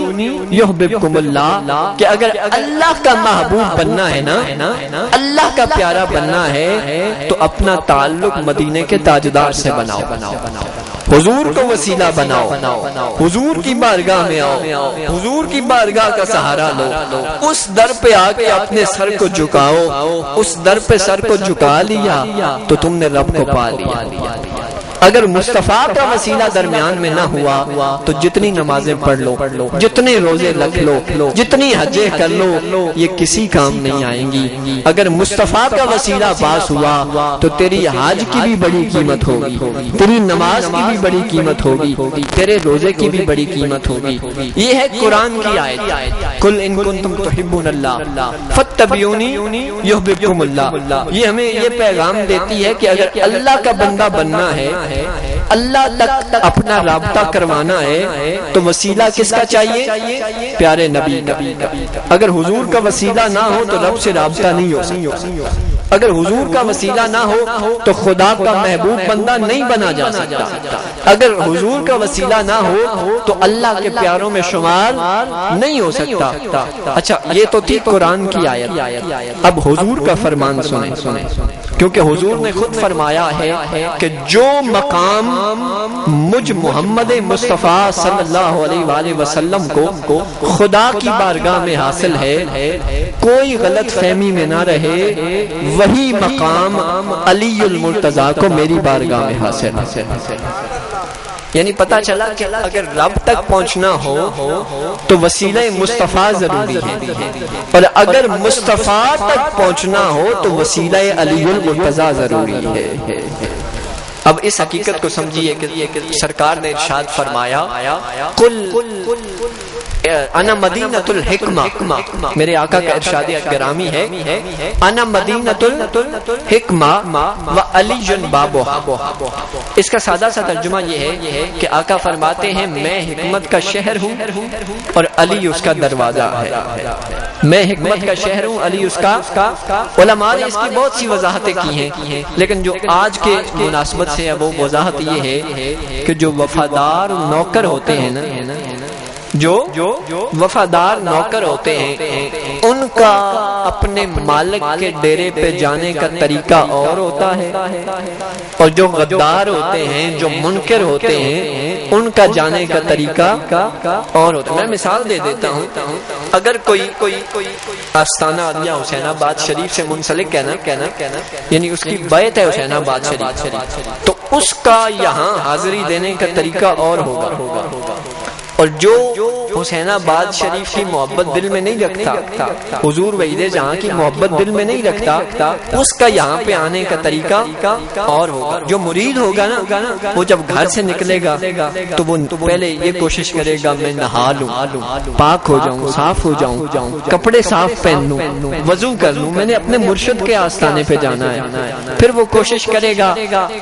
یحببکم اللہ، کہ اگر اللہ کا محبوب بننا ہے نا، اللہ کا پیارا بننا ہے تو اپنا تعلق مدینے کے تاجدار سے بناؤ، حضور کو وسیلہ بناؤ، حضور کی بارگاہ میں آؤ، حضور کی بارگاہ کا سہارا لو، اس در پہ آ کے اپنے سر کو جھکاؤ، اس در پہ سر کو جھکا لیا تو تم نے رب کو پا لیا۔ اگر مصطفیٰ کا وسیلہ درمیان میں نہ ہوا تو جتنی نمازیں پڑھ لو، جتنے روزے رکھ لو، جتنی حجیں کر لو، یہ کسی کام نہیں آئیں گی۔ اگر مصطفیٰ کا وسیلہ پاس ہوا تو تیری حج کی بھی بڑی قیمت ہوگی، تیری نماز کی بھی بڑی قیمت ہوگی، تیرے روزے کی بھی بڑی قیمت ہوگی۔ یہ ہے قرآن کی آیت، قل ان کنتم تحبون اللہ فاتبعونی یحببکم اللہ۔ یہ ہمیں یہ پیغام دیتی ہے کہ اگر اللہ کا بندہ بننا ہے، اللہ تک اپنا رابطہ کروانا ہے تو وسیلہ کس کا چاہیے؟ پیارے نبی کا۔ اگر حضور کا وسیلہ نہ ہو تو رب سے رابطہ نہیں ہو سکتا۔ اگر حضور کا وسیلہ نہ ہو تو خدا کا محبوب بندہ نہیں بنا جا سکتا. اگر حضور کا وسیلہ نہ ہو تو اللہ کے پیاروں میں شمار نہیں ہو سکتا. اچھا یہ تو تھی قرآن کی آیت. اب حضور کا فرمان سنیں کیونکہ حضور نے خود فرمایا ہے کہ جو مقام مجھ محمد مصطفیٰ صلی اللہ علیہ وآلہ وسلم کو خدا کی بارگاہ میں حاصل ہے کوئی غلط فہمی میں نہ رہے وہی مقام علی المرتضیٰ کو میری بارگاہ میں حاصل ہے. یعنی پتہ چلا کہ اگر رب تک پہنچنا ہو تو وسیلہ مصطفیٰ ضروری ہے اور اگر مصطفیٰ تک پہنچنا ہو تو وسیلہ علی المرتضیٰ ضروری ہے. اب اس حقیقت کو سمجھیے کہ سرکار نے ارشاد فرمایا قل انا مدینۃ الحکمہ. میرے آقا کا ارشاد گرامی ہے انا مدینۃ الحکمہ و علی بابھا. اس کا سادہ سا ترجمہ یہ ہے کہ آقا فرماتے ہیں میں حکمت کا شہر ہوں اور علی اس کا دروازہ ہے. میں حکمت کا شہر ہوں علی اس کا. علماء نے اس کی بہت سی وضاحتیں کی ہیں لیکن جو آج کے مناسبت سے وہ وضاحت یہ ہے کہ جو وفادار نوکر ہوتے ہیں نا جو وفادار نوکر ہوتے ہیں ان کا اپنے مالک کے ڈیرے پہ جانے کا طریقہ اور ہوتا ہے اور جو غدار ہوتے ہیں جو منکر ہوتے ہیں ان کا جانے کا طریقہ اور ہوتا ہے. میں مثال دے دیتا ہوں. اگر کوئی آستانہ عالیہ حسین آباد شریف سے منسلک کہنا یعنی اس کی بیعت ہے حسین آباد شریف تو اس کا یہاں حاضری دینے کا طریقہ اور ہوگا. اور جو حسین آباد شریف کی محبت دل میں نہیں رکھتا حضور وحید جہاں کی محبت دل میں نہیں رکھتا اس کا یہاں پہ آنے کا طریقہ اور ہوگا. جو مرید ہوگا نا وہ جب گھر سے نکلے گا تو وہ پہلے یہ کوشش کرے گا میں نہا لوں پاک ہو جاؤں صاف ہو جاؤں کپڑے صاف پہن لوں وضو کر لوں میں نے اپنے مرشد کے آستانے پہ جانا ہے. پھر وہ کوشش کرے گا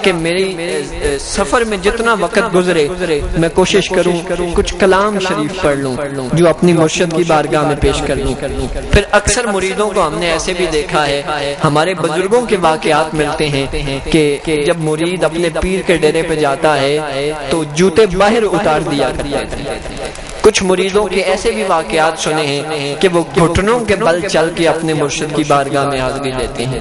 کہ میری سفر میں جتنا وقت گزرے میں کوشش کروں کچھ کلام شریف پڑھ لوں جو اپنی مرشد کی بارگاہ میں پیش کر لوں. پھر اکثر مریدوں کو ہم نے ایسے بھی دیکھا ہے ہمارے بزرگوں کے واقعات ملتے ہیں کہ جب مرید اپنے پیر کے ڈیرے پہ جاتا ہے تو جوتے باہر اتار دیا کرتے ہیں. کچھ مریدوں کے ایسے بھی واقعات سنے ہیں کہ وہ گھٹنوں کے بل چل کے اپنے مرشد کی بارگاہ میں حاضری لیتے ہیں.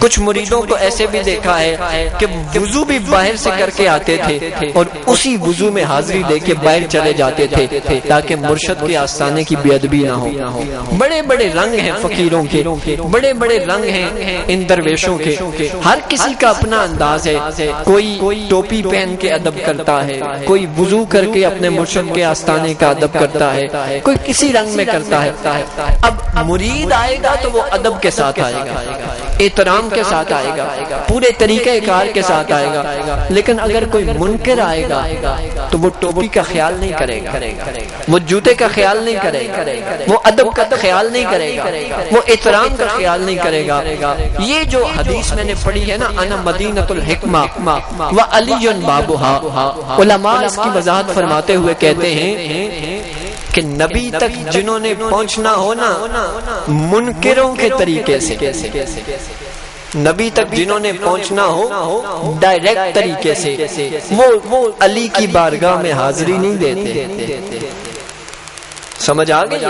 کچھ مریدوں کو ایسے بھی دیکھا ہے کہ وضو بھی باہر سے کر کے آتے تھے اور اسی وضو میں حاضری دے کے باہر چلے جاتے تھے تاکہ مرشد کے آستانے کی بے ادبی نہ ہو. بڑے بڑے رنگ ہیں فقیروں کے بڑے بڑے رنگ ہیں ان درویشوں کے. ہر کسی کا اپنا انداز ہے. کوئی ٹوپی پہن کے ادب کرتا ہے کوئی وضو کر کے اپنے مرشد کے آستانے کا ادب کرتا ہے کوئی کسی رنگ میں کرتا ہے. اب مرید آئے گا تو وہ ادب کے ساتھ آئے گا احترام کے ساتھ آئے گا پورے طریقہ کار کے ساتھ آئے گا. لیکن اگر کوئی منکر آئے گا تو وہ ٹوپی کا خیال نہیں کرے گا وہ جوتے کا خیال نہیں کرے گا وہ ادب کا خیال نہیں کرے گا وہ احترام کا خیال نہیں کرے گا. یہ جو حدیث میں نے پڑھی ہے نا انا مدینۃ الحکمہ و علی بابھا علماء اس کی وضاحت فرماتے ہوئے کہتے ہیں کہ نبی تک جنہوں نے پہنچنا ہو نا منکروں کے طریقے سے نبی تک جنہوں نے پہنچنا ہو ڈائریکٹ طریقے سے وہ علی کی بارگاہ میں حاضری نہیں دیتے. سمجھ آ گئی.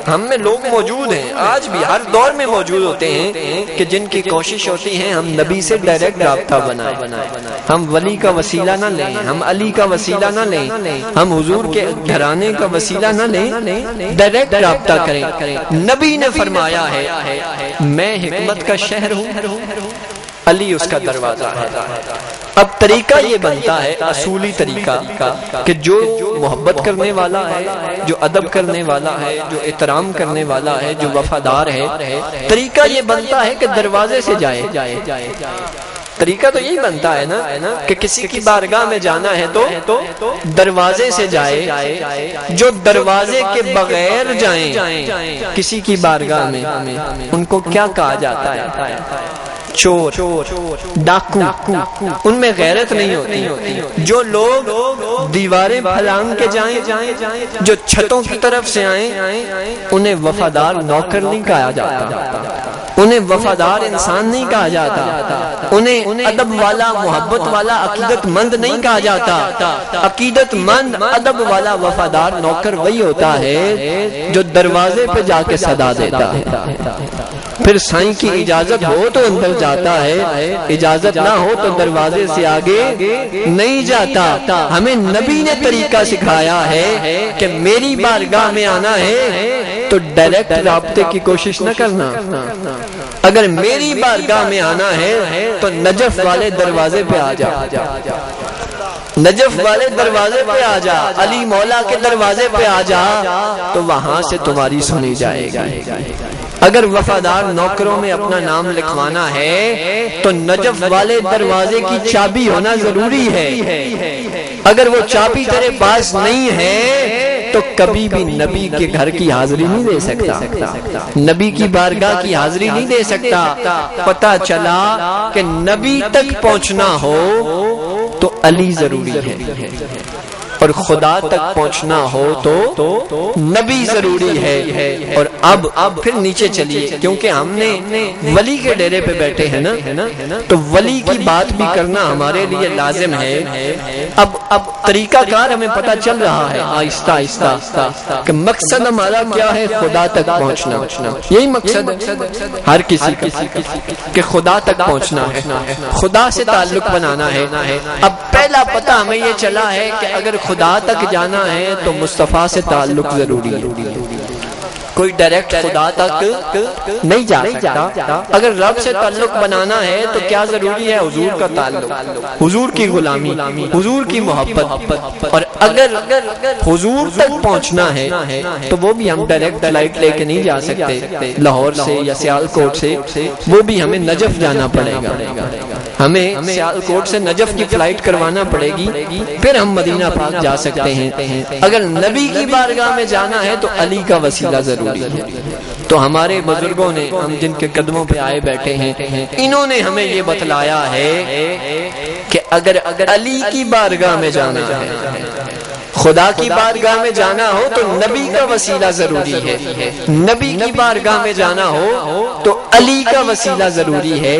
ہم میں لوگ موجود ہیں آج بھی ہر دور میں موجود ہوتے ہیں کہ جن کی کوشش ہوتی ہے ہم نبی سے ڈائریکٹ رابطہ بنائیں. ہم ولی کا وسیلہ نہ لیں ہم علی کا وسیلہ نہ لیں ہم حضور کے گھرانے کا وسیلہ نہ لیں ڈائریکٹ رابطہ کریں. نبی نے فرمایا ہے میں حکمت کا شہر ہوں علی اس کا دروازہ ہے. اب طریقہ یہ بنتا ہے اصولی طریقہ کہ جو محبت کرنے والا ہے جو ادب کرنے والا ہے جو احترام کرنے والا ہے جو وفادار ہے طریقہ یہ بنتا ہے کہ دروازے سے جائے. طریقہ تو یہی بنتا ہے نا کہ کسی کی بارگاہ میں جانا ہے تو دروازے سے جائے. جو دروازے کے بغیر جائیں کسی کی بارگاہ میں ان کو کیا کہا جاتا ہے چور ڈاکو. ان میں غیرت نہیں ہوتی. جو لوگ دیواریں پھلانگ کے جائیں جو چھتوں کی طرف سے آئیں انہیں وفادار نوکر نہیں کہا جاتا. انہیں وفادار انسان نہیں کہا جاتا، انہیں ادب والا، محبت والا، عقیدت مند نہیں کہا جاتا۔ عقیدت مند، ادب والا، وفادار نوکر وہی ہوتا ہے جو دروازے پہ جا کے صدا دیتا ہے، پھر سائیں کی اجازت ہو تو اندر جاتا ہے، اجازت نہ ہو تو دروازے سے آگے نہیں جاتا۔ ہمیں نبی نے طریقہ سکھایا ہے کہ میری بارگاہ میں آنا ہے تو ڈائریکٹ رابطے کی کوشش نہ کرنا، اگر میری بارگاہ میں آنا ہے تو نجف والے دروازے پہ آ جا، نجف والے دروازے پہ آ جا، علی مولا کے دروازے پہ آ جا، تو وہاں سے تمہاری سنی جائے گی۔ اگر وفادار نوکروں میں اپنا نام لکھوانا ہے تو نجف والے دروازے کی چابی ہونا ضروری ہے۔ اگر وہ چابی تیرے پاس نہیں ہے تو کبھی بھی نبی کے گھر کی حاضری نہیں دے سکتا، نبی کی بارگاہ کی حاضری نہیں دے سکتا۔ پتہ چلا کہ نبی تک پہنچنا ہو تو علی ضروری ہے، اور خدا تک پہنچنا ہو تو نبی ضروری ہے۔ اور اب پھر نیچے چلیے، کیونکہ ہم نے ولی کے ڈیرے پہ بیٹھے ہیں نا، تو ولی کی بات بھی کرنا ہمارے لیے لازم ہے۔ اب طریقہ کار ہمیں پتہ چل رہا ہے آہستہ آہستہ کہ مقصد ہمارا کیا ہے، خدا تک پہنچنا۔ یہی مقصد ہر کسی کا کہ خدا تک پہنچنا ہے، خدا سے تعلق بنانا ہے۔ اب پہلا پتہ ہمیں یہ چلا ہے کہ اگر خدا تک جانا ہے تو مصطفیٰ سے تعلق ضروری ہے، کوئی ڈائریکٹ خدا تک نہیں جا سکتا۔ اگر رب سے تعلق بنانا ہے تو کیا ضروری ہے، حضور کا تعلق، حضور کی غلامی، حضور کی محبت۔ اور اگر حضور تک پہنچنا ہے تو وہ بھی ہم ڈائریکٹ فلائٹ لے کے نہیں جا سکتے لاہور سے یا سیالکوٹ سے، وہ بھی ہمیں نجف جانا پڑے گا، ہمیں سیالکوٹ سے نجف کی فلائٹ کروانا پڑے گی، پھر ہم مدینہ پاک جا سکتے ہیں۔ اگر نبی کی بارگاہ میں جانا ہے تو علی کا وسیلہ ضروری ہے۔ تو ہمارے بزرگوں نے، ہم جن کے قدموں پہ آئے بیٹھے ہیں، انہوں نے ہمیں یہ بتلایا ہے کہ اگر علی کی بارگاہ میں جانا ہے، خدا کی بارگاہ میں جانا ہو تو نبی کا وسیلہ ضروری ہے، نبی کی بارگاہ میں جانا ہو تو علی کا وسیلہ ضروری ہے۔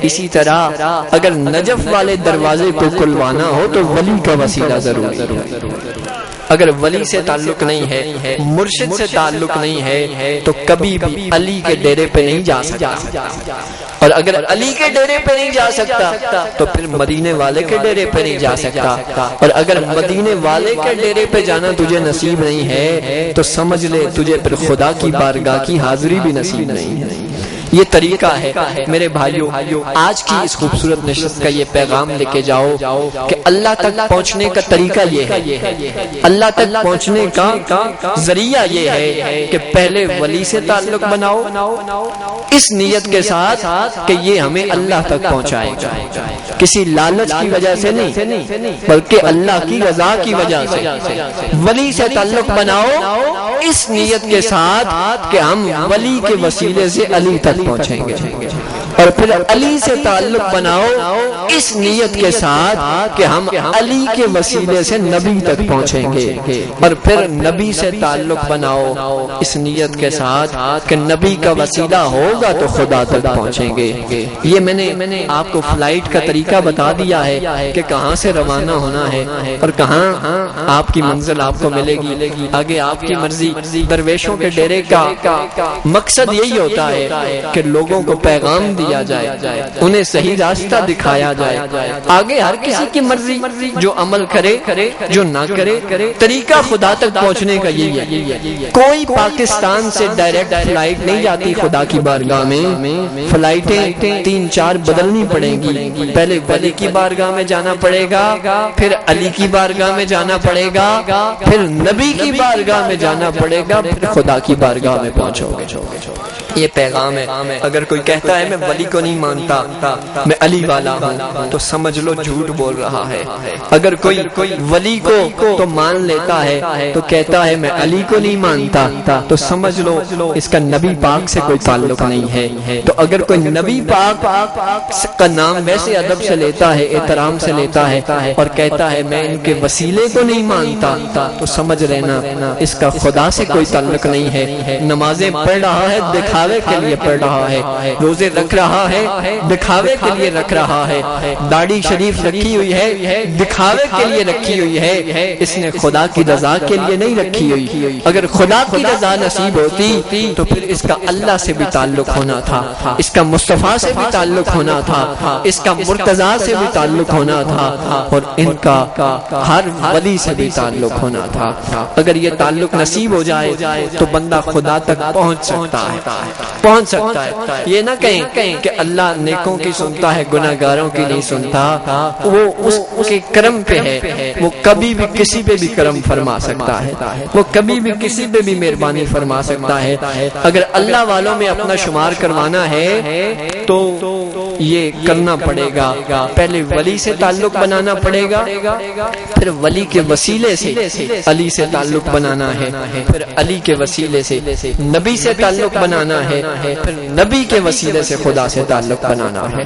اسی طرح اگر نجف والے دروازے کو کھلوانا ہو تو ولی کا وسیلہ ضروری ہے۔ اگر ولی سے تعلق نہیں ہے، مرشد سے تعلق نہیں ہے تو کبھی بھی علی کے ڈیرے پہ نہیں جا سکتا، اور اگر علی کے ڈیرے پہ نہیں جا سکتا تو پھر مدینے والے کے ڈیرے پہ نہیں جا سکتا، اور اگر مدینے والے کے ڈیرے پہ جانا تجھے نصیب نہیں ہے تو سمجھ لے تجھے پھر خدا کی بارگاہ کی حاضری بھی نصیب نہیں ہے۔ یہ طریقہ ہے میرے بھائیوں، آج کی اس خوبصورت نشست کا یہ پیغام لے کے جاؤ کہ اللہ تک پہنچنے کا طریقہ یہ ہے، اللہ تک پہنچنے کا ذریعہ یہ ہے کہ پہلے ولی سے تعلق بناؤ اس نیت کے ساتھ کہ یہ ہمیں اللہ تک پہنچائے گا، کسی لالچ کی وجہ سے نہیں بلکہ اللہ کی رضا کی وجہ سے۔ ولی سے تعلق بناؤ اس نیت کے ساتھ کہ ہم ولی کے وسیلے سے علی تک پہنچیں گے، اور پھر علی سے تعلق بناؤ اس نیت کے ساتھ کہ ہم علی کے وسیلے سے نبی تک پہنچیں گے، اور پھر نبی سے تعلق بناؤ اس نیت کے ساتھ کہ نبی کا وسیلہ ہوگا تو خدا تک پہنچیں گے۔ یہ میں نے آپ کو فلائٹ کا طریقہ بتا دیا ہے کہ کہاں سے روانہ ہونا ہے اور کہاں آپ کی منزل آپ کو ملے گی، آگے آپ کی مرضی۔ درویشوں کے ڈیرے کا مقصد یہی ہوتا ہے کہ لوگوں کو پیغام دیا جائے، انہیں صحیح راستہ دکھایا جائے، آگے ہر کسی کی مرضی، جو عمل کرے جو نہ کرے، طریقہ خدا تک پہنچنے کا یہی ہے۔ کوئی پاکستان سے ڈائریکٹ فلائٹ نہیں جاتی خدا کی بارگاہ میں، فلائٹیں 3-4 بدلنی پڑیں گی، پہلے ولی کی بارگاہ میں جانا پڑے گا، پھر علی کی بارگاہ میں جانا پڑے گا، پھر نبی کی بارگاہ میں جانا پڑے گا، پھر خدا کی بارگاہ میں پہنچو گے۔ یہ پیغام ہے۔ اگر کوئی کہتا ہے میں ولی کو نہیں مانتا، میں علی والا ہوں، تو سمجھ لو جھوٹ بول رہا ہے۔ اگر کوئی ولی کو تو مان لیتا ہے تو کہتا ہے میں علی کو نہیں مانتا، تو سمجھ لو اس کا نبی پاک سے کوئی تعلق نہیں ہے۔ تو اگر کوئی نبی پاک کا نام ویسے ادب سے لیتا ہے، احترام سے لیتا ہے، اور کہتا ہے میں ان کے وسیلے کو نہیں مانتا، تو سمجھ لینا اس کا خدا سے کوئی تعلق نہیں ہے۔ نمازیں پڑھ رہا ہے، دکھا دکھاوے کے لیے پڑھ رہا ہے، روزے رکھ رہا ہے دکھاوے کے لیے رکھ رہا ہے، داڑھی شریف رکھی ہوئی ہے دکھاوے کے لیے رکھی ہوئی ہے، اس نے خدا کی رضا کے لیے نہیں رکھی ہوئی۔ اگر خدا کی رضا نصیب ہوتی تو پھر اس کا اللہ سے بھی تعلق ہونا تھا، اس کا مصطفیٰ سے بھی تعلق ہونا تھا، اس کا مرتضیٰ سے بھی تعلق ہونا تھا، اور ان کا ہر ولی سے بھی تعلق ہونا تھا۔ اگر یہ تعلق نصیب ہو جائے تو بندہ خدا تک پہنچ سکتا ہے۔ یہ نہ کہیں کہ اللہ نیکوں کی سنتا ہے گناہگاروں کی نہیں سنتا، وہ اس کے کرم پہ ہے، وہ کبھی بھی کسی پہ بھی کرم فرما سکتا ہے، وہ کبھی بھی کسی پہ بھی مہربانی فرما سکتا ہے۔ اگر اللہ والوں میں اپنا شمار کروانا ہے تو یہ کرنا پڑے گا، پہلے ولی سے تعلق بنانا پڑے گا، پھر ولی کے وسیلے سے علی سے تعلق بنانا ہے، پھر علی کے وسیلے سے نبی سے تعلق بنانا ہے، پھر نبی کے وسیلے سے خدا سے تعلق بنانا ہے۔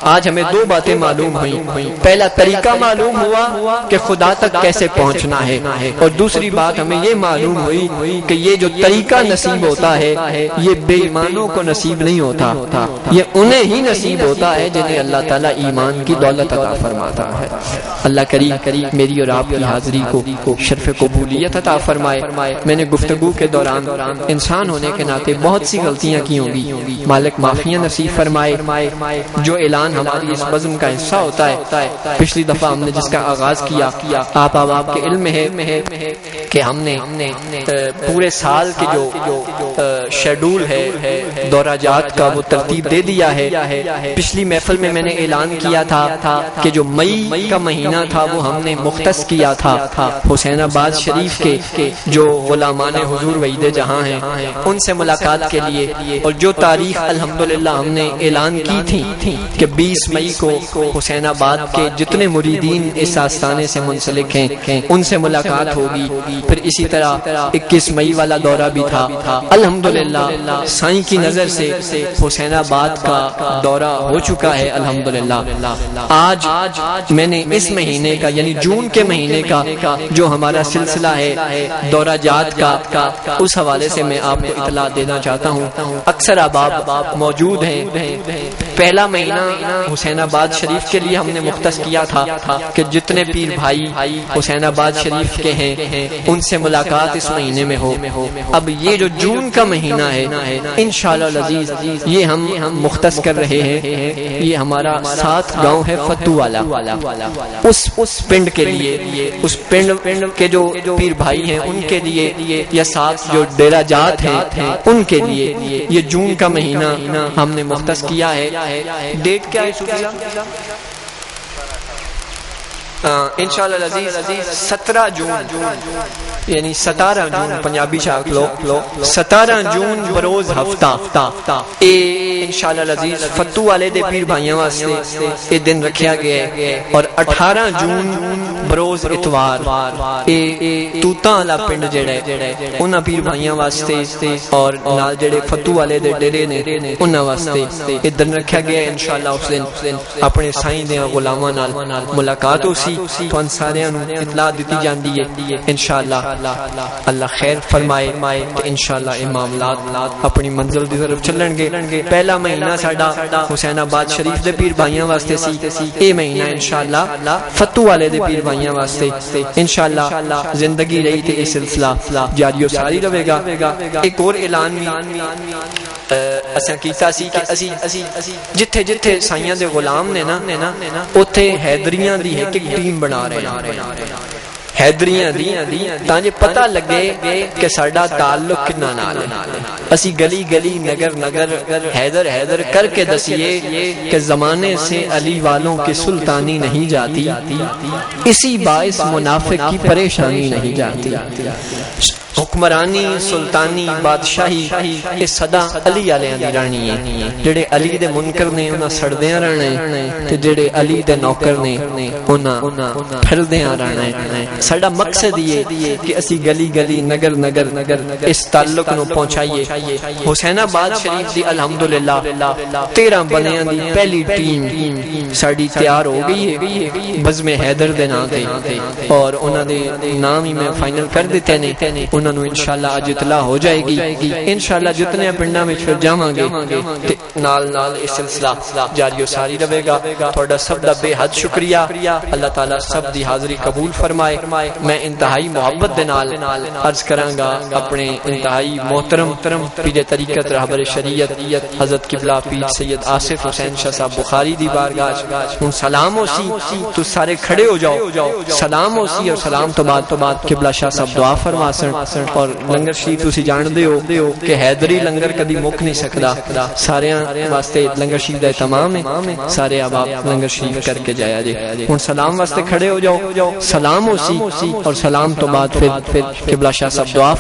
آج ہمیں دو باتیں معلوم ہوئی، پہلا طریقہ معلوم ہوا کہ خدا تک کیسے پہنچنا ہے، اور دوسری بات ہمیں یہ معلوم ہوئی کہ یہ جو طریقہ نصیب ہوتا ہے یہ بے ایمانوں کو نصیب نہیں ہوتا، یہ انہیں ہی نصیب ہوتا ہے جنہیں اللہ تعالیٰ ایمان کی دولت عطا فرماتا ہے۔ اللہ کریم میری اور آپ کی حاضری کو شرف قبولیت عطا فرمائے۔ میں نے گفتگو کے دوران انسان ہونے کے ناطے بہت سی غلطیاں کی ہوں گی، مالک معافیاں نصیب فرمائے۔ جو اعلان ہماری اس بزم کا حصہ ہوتا ہے، پچھلی دفعہ ہم نے جس کا آغاز کیا، آپ کے علم ہے کہ ہم نے پورے سال کی جو شیڈول ہے دورہ جات کا وہ ترتیب دے دیا ہے۔ پچھلی محفل میں نے اعلان کیا تھا کہ جو مئی کا مہینہ تھا وہ ہم نے مختص کیا تھا حسین آباد شریف کے جو غلامان حضور وحید جہاں ہیں ان سے ملاقات کے لیے، اور جو تاریخ الحمدللہ ہم نے اعلان کی تھی کہ 20 مئی کو حسین آباد کے جتنے مریدین اس آستانے سے منسلک ہیں ان سے ملاقات ہوگی، پھر اسی طرح 21 مئی والا دورہ بھی تھا۔ الحمدللہ سائیں کی نظر سے حسین آباد کا دورہ ہو چکا ہے الحمدللہ۔ آج میں نے اس مہینے کا یعنی جون کے مہینے کا جو ہمارا سلسلہ ہے دورہ جات کا، اس حوالے سے میں آپ کو اطلاع دینا چاہتا ہوں۔ اکثر احباب موجود ہیں، پہلا مہینہ حسین آباد شریف کے لیے ہم نے مختص کیا تھا کہ جتنے پیر بھائی حسین آباد شریف کے ہیں ان سے ملاقات اس مہینے میں ہو۔ اب یہ جو جون کا مہینہ ہے انشاءاللہ العزیز یہ ہم مختص کر رہے ہیں، یہ ہمارا 7 گاؤں ہے فتو والا، اس پنڈ کے لیے، اس پنڈ کے جو پیر بھائی ہیں ان کے لیے، یا 7 جو ڈیرہ جات ہیں ان کے لیے یہ جون کا مہینہ ہم نے مختص کیا ہے۔ ڈیٹ کیا ہے صوفیہ؟ انشاءاللہ العزیز 17 جون یعنی 17 جون پنجابی چاک لو 17 جون بروز ہفتہ انشاءاللہ العزیز فتو والے دے پیر بھائیاں واسطے یہ دن رکھیا گیا ہے، اور 18 جون بروز اتوار توتاں والا پنڈ جڑا ہے انہاں پیر بھائیاں واسطے اور نال جڑے فتو والے دے ڈیرے نے انہاں واسطے یہ دن رکھیا گیا ہے۔ انشاءاللہ اس دن اپنے سائیں دے غلاماں نال ملاقات ہوسی، تو ان سارے اطلاع دیتی جاندی ہے انشاءاللہ۔ اللہ خیر فرمائے کہ انشاءاللہ یہ معاملات اپنی منزل دی طرف چلن گے۔ پہلا مہینہ ساڈا حسین آباد شریف دے پیر بھائیاں واسطے سی، اے مہینہ انشاءاللہ فتو والے دے پیر بھائیاں واسطے انشاءاللہ زندگی رہی تے یہ سلسلہ جاری و ساری رہے گا۔ ایک اور اعلان بھی اساں کیتا سی کہ اسی جتھے جتھے سائیاں دے غلام نے نا اوتھے حیدریاں دی ایک ٹیم بنا رہے ہیں، حیدریاں دی تاں پتہ لگے کہ ساڈا تعلق کنا نال ہے۔ اسی گلی گلی نگر نگر حیدر کر کے دسیے کہ زمانے سے علی والوں کی سلطانی نہیں جاتی، اسی باعث منافق کی پریشانی نہیں جاتی۔ حکمرانی سلطانی بادشاہی یہ صدا علی علیہ دی رانی ہے، جڑے علی دے منکر نے انہاں سڑدیاں رہنا تے جڑے علی دے نوکر نے انہاں پھردیاں رہنا۔ ساڈا مقصد یہ کہ اسی گلی گلی نگر نگر اس تعلق نو پہنچائیے۔ حسین آباد شریف دی الحمدللہ 13 بندیاں دی پہلی ٹیم ساڈی تیار ہو گئی ہے بزم حیدر دے نام تے، اور انہاں دے نام ہی میں فائنل کر دیتے نے۔ انہاں نو انشاءاللہ اج اطلاع ہو جائے گی انشاءاللہ جتنے پنڈاں وچ پھر جاواں گے تے نال نال اس سلسلہ جاری و ساری رہے گا تہاڈا سب دا بے حد شکریہ اللہ تعالی سب دی حاضری قبول فرمائے میں انتہائی محبت دے نال عرض کراں گا اپنے انتہائی محترم پیر طریقت رہبر شریعت حضرت قبلہ پیر سید آصف حسین شاہ صاحب بخاری دی بارگاہ ہن سلام ہو سی تو سارے کھڑے ہو جاؤ سلام ہو سی اور سلام تو بعد قبلہ شاہ صاحب دعا فرماسن اور لنگر شریف تسی جان دے ہو کہ حیدری لنگر کدی مک نہیں سکدا سارے واسطے لنگر شریف دا تمام ہے سارے اب آپ لنگر شریف کر کے جایا جی ہن سلام واسطے کھڑے ہو جاؤ سلام ہو سی اور سلام تو بعد پھر قبلہ شاہ صاحب دعا